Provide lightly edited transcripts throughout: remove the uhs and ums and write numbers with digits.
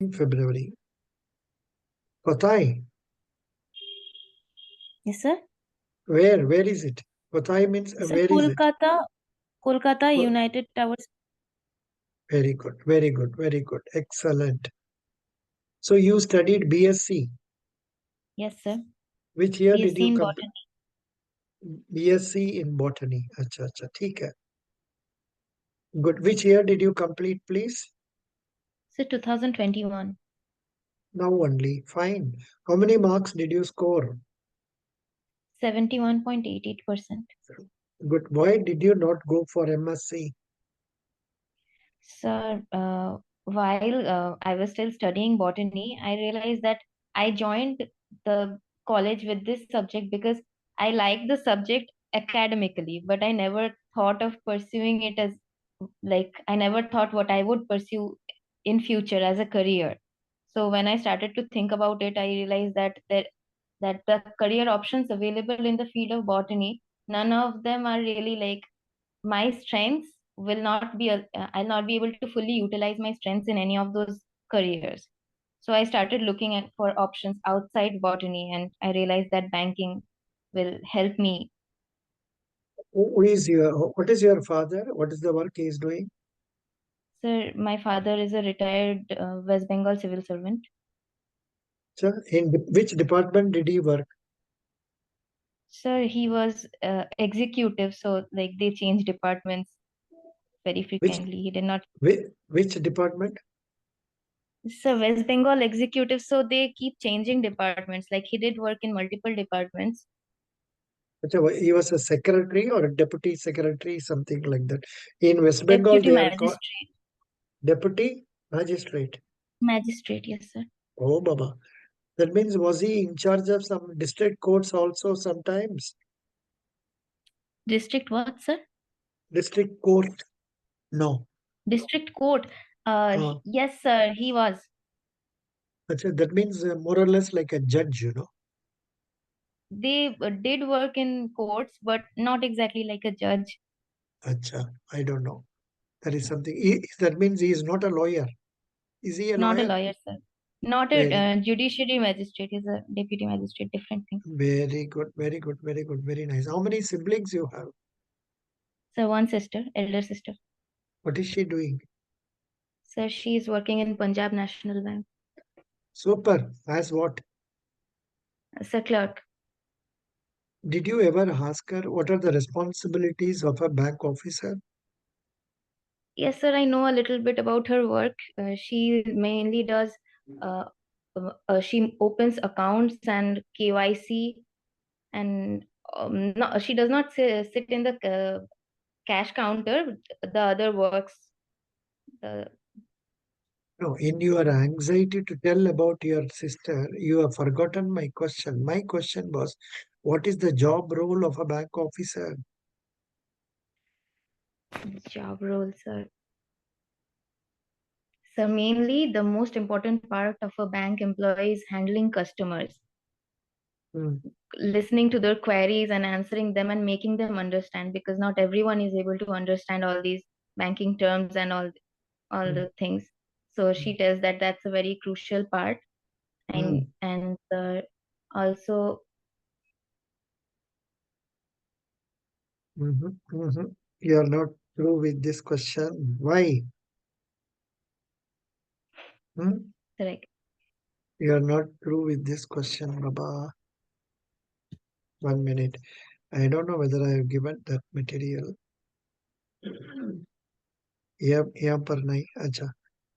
in February. Kothai, Yes, sir. where is it? Kothai means Sir, where is it? Kolkata Oh, United Towers. very good, very good, very good. Excellent. So you studied BSc. Yes, sir. Which year did BSc you in complete? botany. BSc in botany. अच्छा अच्छा ठीक है. Good. Which year did you complete, please? Sir, 2021. Now only. Fine. How many marks did you score? 71.88%. Good. Why did you not go for MSc? Sir, while I was still studying botany, I realized that I joined the college with this subject because I like the subject academically, but I never thought of pursuing it as I never thought what I would pursue in future as a career. So when I started to think about it, I realized that the career options available in the field of botany, none of them are really my strengths will not be I'll not be able to fully utilize my strengths in any of those careers. So I started looking at for options outside botany, and I realized that banking will help me. What is your father? What is the work he is doing? Sir, my father is a retired West Bengal civil servant. Sir, in which department did he work? Sir, he was executive, so they change departments very Which frequently. He did not. which department? So West Bengal executive, so they keep changing departments. Like he did work in multiple departments. He was a secretary or a deputy secretary, something like that. In West Bengal, Deputy they are called magistrate. deputy magistrate. Magistrate, yes, sir. Oh, Baba. That means was he in charge of some district courts also sometimes? District what, sir? District court? No. District court. Uh, Yes, sir, he was. that means more or less like a judge. They did work in courts, but not exactly like a judge. Acha, I don't know. That is something. That means he is not a lawyer. Is he a Not a lawyer? lawyer, sir. Not a Very, judiciary magistrate. He's a deputy magistrate, different thing. very good, very good, very good, very nice. How many siblings you have? So one sister, elder sister. What is she doing? So she is working in Punjab National Bank. Super. As what? As a clerk. Did you ever ask her what are the responsibilities of a bank officer? Yes, sir, I know a little bit about her work. She mainly does, uh, she opens accounts and KYC, and no, she does not sit in the cash counter. The other works, the No, in your anxiety to tell about your sister, you have forgotten my question. My question was, what is the job role of a bank officer? job roles, sir. So mainly the most important part of a bank employee is handling customers, Hmm, listening to their queries and answering them and making them understand, because not everyone is able to understand all these banking terms and all hmm, the things. So hmm, she tells that that's a very crucial part, hmm, and also mhm, mhm. You are not through with this question. Why? Hmm? correct. You are not through with this question, Baba. 1 minute. I don't know whether I have given that material. Yeah, yeah, Parnai. Acha.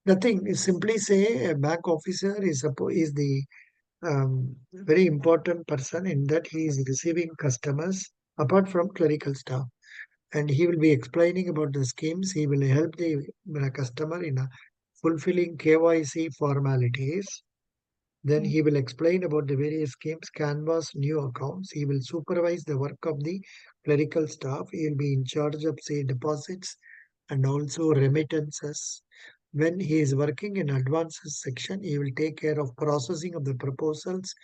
Nothing. Simply say a bank officer is the very important person in that he is receiving customers apart from clerical staff, and he will be explaining about the schemes. He will help the customer in fulfilling KYC formalities. Then Mm. he will explain about the various schemes, canvas new accounts. He will supervise the work of the clerical staff. He will be in charge of, say, deposits and also remittances. When he is working in advances section, he will take care of processing of the proposals,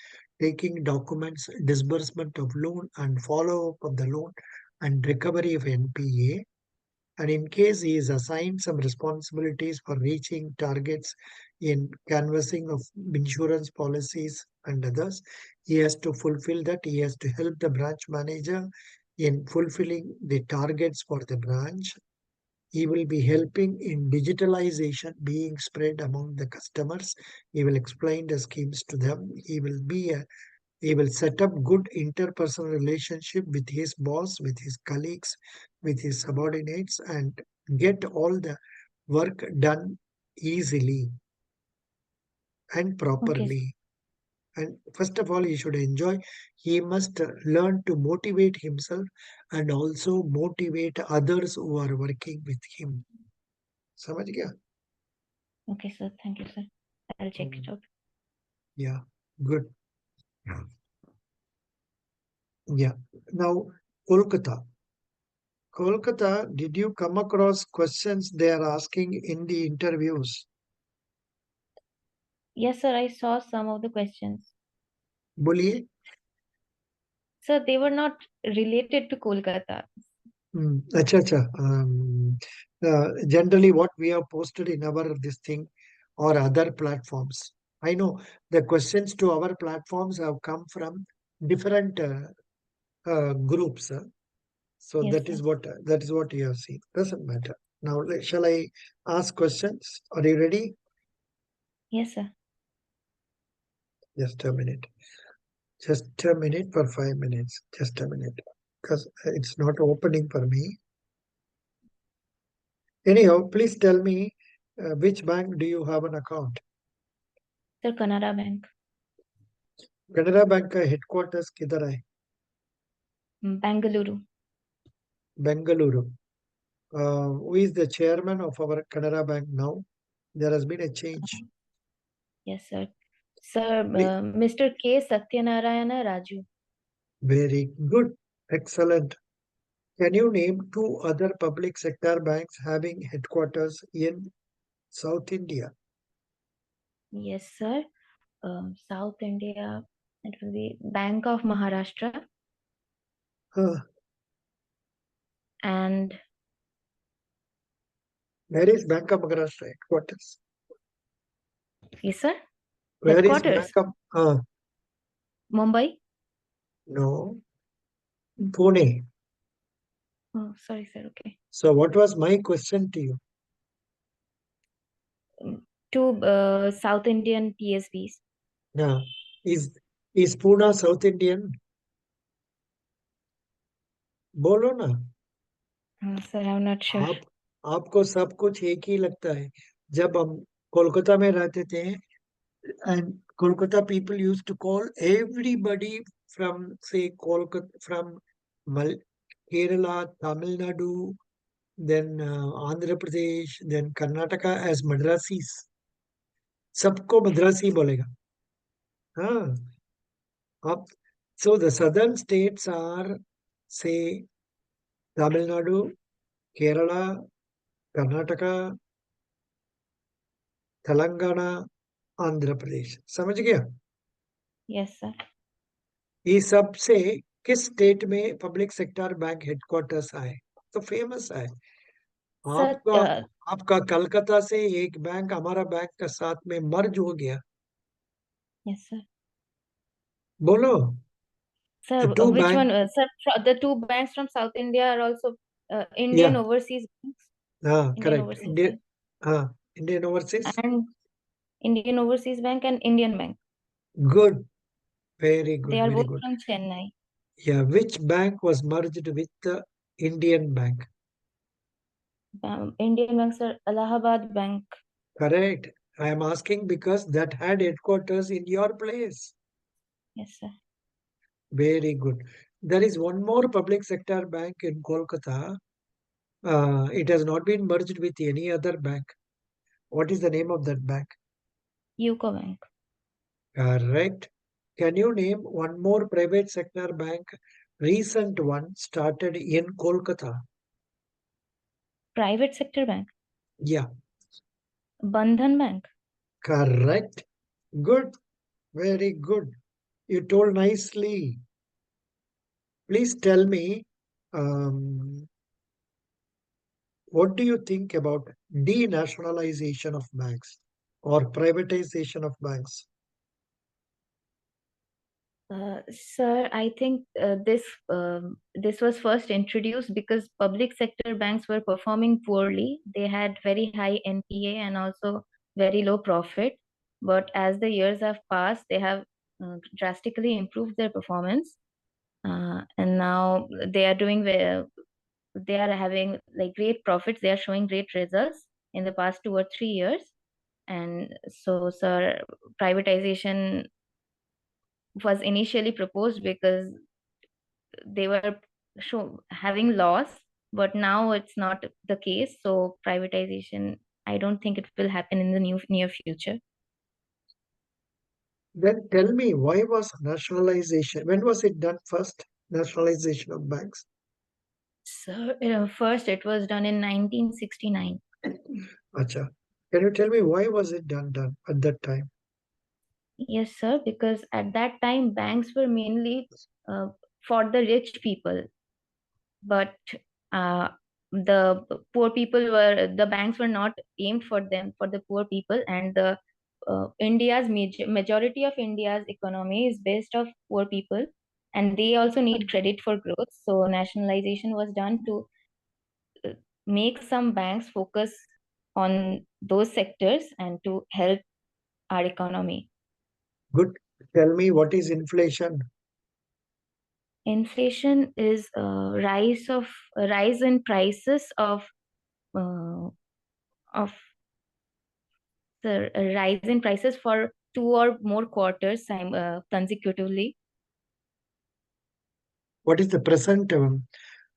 taking documents, disbursement of loan and follow up of the loan and recovery of NPA. And in case he is assigned some responsibilities for reaching targets, in canvassing of insurance policies and others. He has to fulfill that. He has to help the branch manager in fulfilling the targets for the branch. He will be helping in digitalization being spread among the customers. He will explain the schemes to them. He will set up good interpersonal relationship with his boss, with his colleagues, with his subordinates, and get all the work done easily and Okay, sir. properly. And first of all, he should enjoy. He must learn to motivate himself and also motivate others who are working with him. समझ गया? Okay, sir. Thank you, sir. I'll check it Mm, out. yeah, good. Yeah. Now, Kolkata. Kolkata, did you come across questions they are asking in the interviews? Yes, sir. I saw some of the questions. बोलिए. Sir, they were not related to Kolkata. अच्छा अच्छा. Generally what we have posted in our this thing or other platforms. I know the questions to our platforms have come from different groups. So Yes, sir. that is what you have seen. Doesn't matter. Now, shall I ask questions? Are you ready? Yes, sir. Just a minute. Just a minute for 5 minutes. Just a minute. Because it's not opening for me. Anyhow, please tell me which bank do you have an account? Sir, Canara Bank. Canara Bank का headquarters किधर है? Bangalore. Bengaluru. Who is the chairman of our Canara Bank now? There has been a change. Yes, sir. Sir, Please. Mr. K. Satyanarayana Raju. Very good. Excellent. Can you name two other public sector banks having headquarters in South India? Yes, sir. South India. It will be Bank of Maharashtra Uh, and where is Bank of Maharashtra headquarters? yes, sir. Where is Bank Headquarters. of Mumbai. no, Pune. Oh, sorry, sir. Okay. So what was my question to you? Two South Indian PSBs. Yeah. Is is Pune South Indian? बोलो ना. Sir, I'm not sure. आप आपको सब कुछ एक ही लगता है. जब हम कोलकाता में रहते थे and Kolkata people used to call everybody from say Kolkata from Kerala, Tamil Nadu, then Andhra Pradesh, then Karnataka as Madrasis. सबको मद्रासी बोलेगा. हाँ. Up. So the southern states are say Tamil Nadu, Kerala, Karnataka, Telangana, Andhra Pradesh. समझ गया? Yes, sir. ये सब से किस state में पब्लिक सेक्टर बैंक हेडक्वार्टर्स आए? तो फेमस है. Sir, आपका आपका कलकत्ता से एक बैंक हमारा बैंक का साथ में मर्ज हो गया. yes, sir. बोलो. Sir, The two which bank. one? Sir, the two banks from South India are also Indian Yeah. overseas banks. हाँ, Indian correct. overseas India. bank हाँ, Indian overseas. and Indian overseas bank and Indian bank. Good. Very They good. are Very both good. from Chennai. Yeah. Which bank was merged with the Indian bank? Indian banks are Allahabad Bank. Correct. I am asking because that had headquarters in your place. Yes, sir. Very good. There is one more public sector bank in Kolkata. It has not been merged with any other bank. What is the name of that bank? UCO Bank. Correct. Can you name one more private sector bank, recent one started in Kolkata? Private sector bank. Yeah, Bandhan Bank. correct. Good. Very good. You told nicely. Please tell me, um, what do you think about denationalization of banks? or privatization of banks? Sir, I think this was first introduced because public sector banks were performing poorly. They had very high NPA and also very low profit. But as the years have passed, they have drastically improved their performance, and now they are doing well. They are having like great profits. They are showing great results in the past 2 or 3 years. And so, sir, privatization was initially proposed because they were having loss, but now it's not the case. So privatization, I don't think it will happen in the near future. Then tell me, why was nationalization? When was it done first? Nationalization of banks. So first, it was done in 1969. Acha. Can you tell me why was it done at that time? Yes, sir, because at that time banks were mainly uh, for the rich people, but uh, the poor people were the banks were not aimed for them, for the poor people. And the majority of India's economy is based of poor people, and they also need credit for growth. So nationalization was done to uh, make some banks focus on those sectors and to help our economy. Good. Tell me, what is inflation? Inflation is a rise in prices uh, of the rise in prices for two or more quarters consecutively. What is the present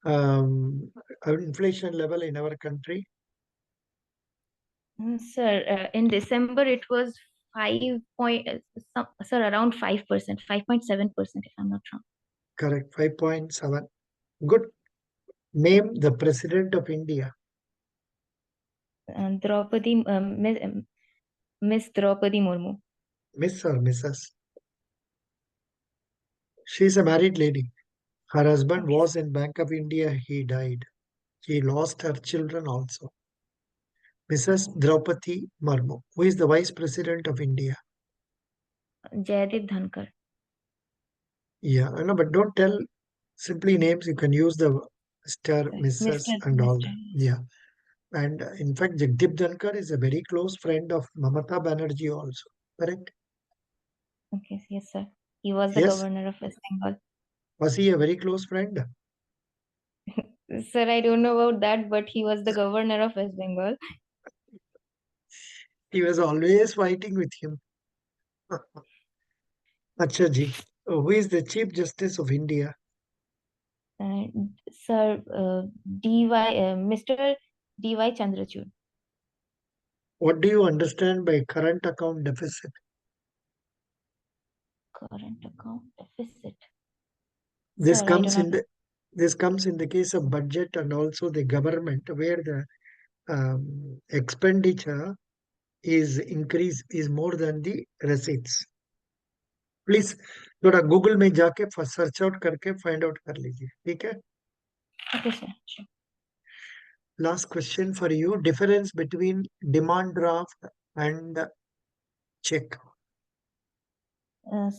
um, inflation level in our country? Sir, in December it was around 5%, 5.7%, if I'm not wrong. Correct, 5.7. Good. Name the president of India. Miss Draupadi Murmu. Miss or Mrs. She is a married lady. Her husband Okay. was in Bank of India. He died. She lost her children also. Mrs. Draupadi Murmu, who is the Vice President of India. Jaydeep Dhankar. Yeah, I know, but don't tell simply names. You can use the Mr., Sorry, Mrs., and all Mr. that. Yes. Yeah. And in fact, Jagdeep Dhankar is a very close friend of Mamata Banerjee also. Correct? Okay, yes, sir. He was the Yes. governor of West Bengal. Was he a very close friend? Sir, I don't know about that, but he was the governor of West Bengal. He was always fighting with him. Acha ji. Who is the Chief Justice of India? Uh, Sir, Mr. D.Y. Chandrachud. What do you understand by current account deficit? Current account deficit. This Sir, I do comes not in know. the this comes in the case of budget and also the government, where the expenditure is more than the receipts. Please थोड़ा Google में जाके search out करके find out कर लीजिए ठीक है Okay, sir. Sure. Last question for you difference between demand draft and cheque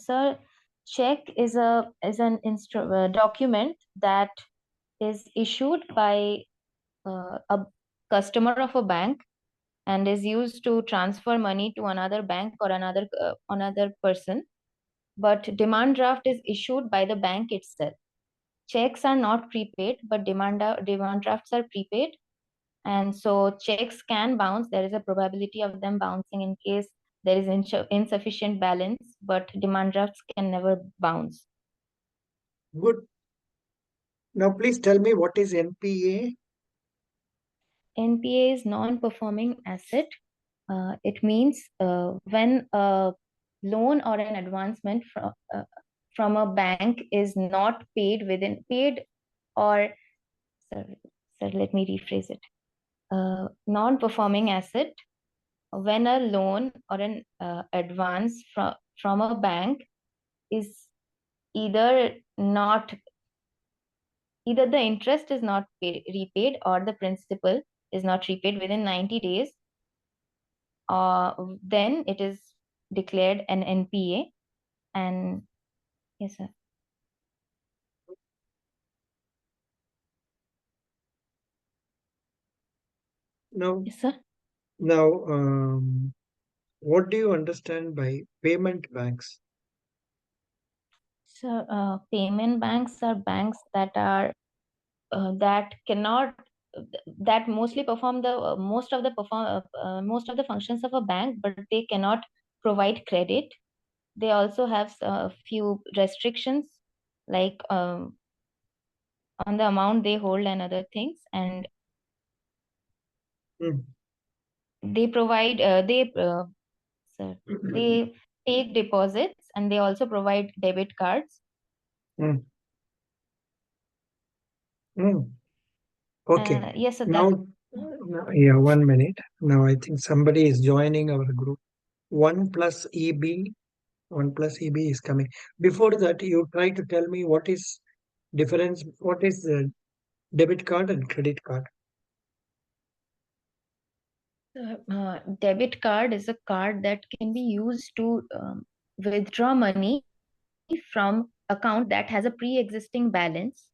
Sir, check is an document that is issued by a customer of a bank and is used to transfer money to another bank or another person. But demand draft is issued by the bank itself. Checks are not prepaid, but demand drafts are prepaid, and so checks can bounce. There is a probability of them bouncing in case there is insufficient balance, but demand drafts can never bounce. Good now please tell me what is NPA NPA is non-performing asset. It means when a loan or an advancement from a bank is not paid or sorry, sir, let me rephrase it. Non-performing asset when a loan or an advance from a bank is either not either the interest is not repaid or the principal is not repaid within 90 days, then it is declared an NPA. And yes, sir. Now, Yes, sir. now, what do you understand by payment banks? So, payment banks are banks that are that cannot that mostly perform the most of the functions of a bank, but they cannot provide credit. They also have a few restrictions, like on the amount they hold and other things, and Mm, they provide sir, they take deposits, and they also provide debit cards. mm, mm. Okay. Yes, so that. Now, yeah, 1 minute. Now I think somebody is joining our group. One plus EB, one plus EB is coming. Before that, you try to tell me what is difference, what is the debit card and credit card? Debit card is a card that can be used to withdraw money from account that has a pre-existing balance,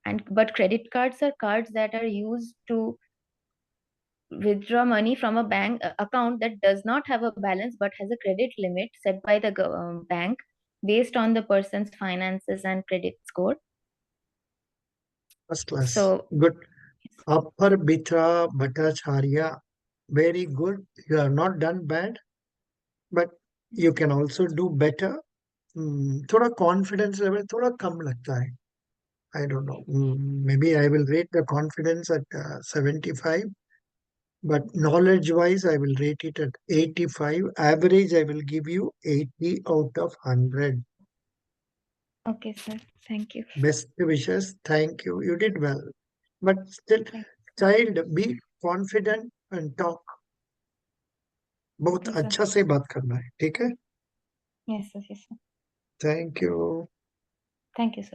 and but credit cards are cards that are used to withdraw money from a bank account that does not have a balance but has a credit limit set by the bank based on the person's finances and credit score. First class. So, Good. Upper Bitra Bhattacharya. Very good. You have not done bad, but you can also do better. थोड़ा confidence level थोड़ा कम लगता है. I don't know. Maybe I will rate the confidence at 75, but knowledge wise, I will rate it at 85. Average, I will give you 80 out of 100. okay, sir. Thank you. Best wishes. Thank you. You did well. But still, Thank child, be confident and talk. बहुत you, sir. अच्छा से बात करना है. ठीक है? Yes, sir. Yes, sir. Thank you. Thank you, sir.